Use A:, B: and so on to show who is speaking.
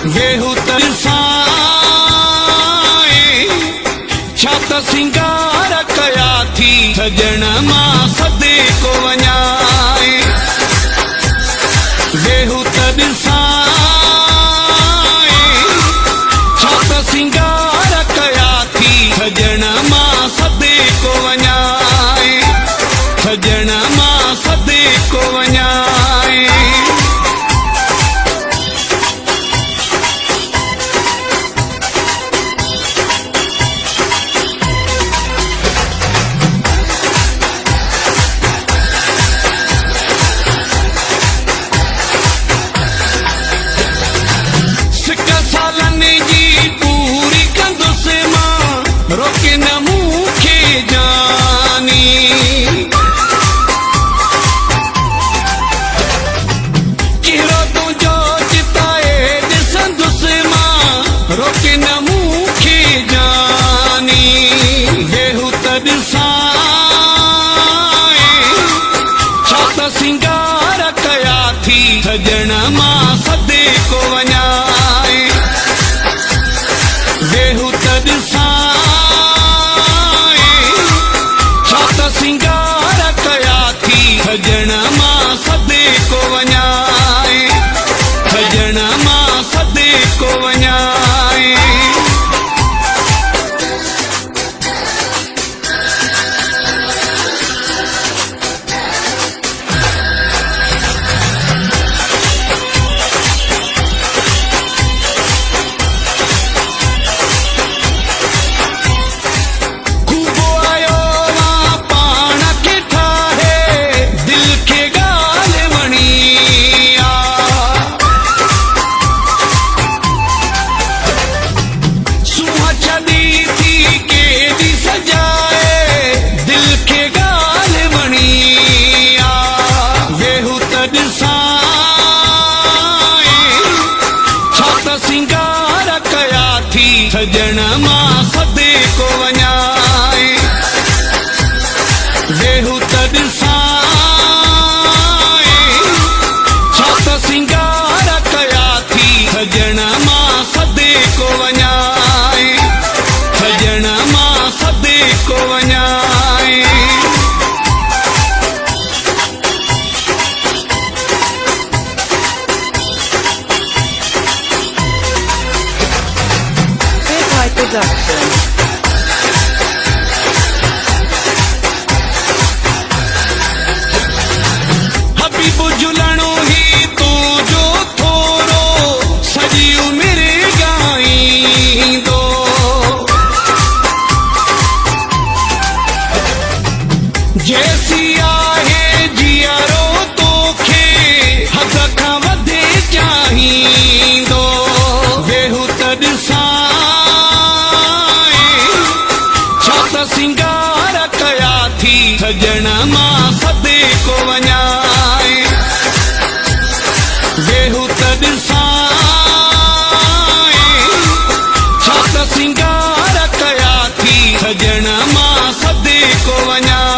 A: वेहू तरसाए छा त सिंगार कया थी सजण मां सदे को वञाए वेहू तरसाए छा त सिंगार कया थी सजण मां सदे को वञाए सजण मां सदे को वञाए रोके न मूंखे जानी कहिड़ो तुंहिंजो चिताए ॾिसंदुसि मां रोके न मूंखे जानी वेहू त ॾिसाए छा त सिंगार कया थी सजण मां सदे को वञाए वेहू त ॾिसाए सिंगार कया थी सजण मां सदे को वञाए सजण मां सदे को वञाए सिंगार कया थी सजण मां सदे को वञाए वेहू त ॾिसाए छा त सिंगार कया थी सजण मां सदे को वञाए सजण मां सदे को वञाए
B: Production.
A: हबीब झुलणो ही तू जो थोरो सजी उमिरि ॻाईंदो जैसी आहे जियारो तोखे हद खां वधे चाहींदो वेहू त सिंगार कया थी सजण मां सदे को वञाए वेहू त ॾिसाए छा त सिंगार कया थी सजण मां सदे को वञाए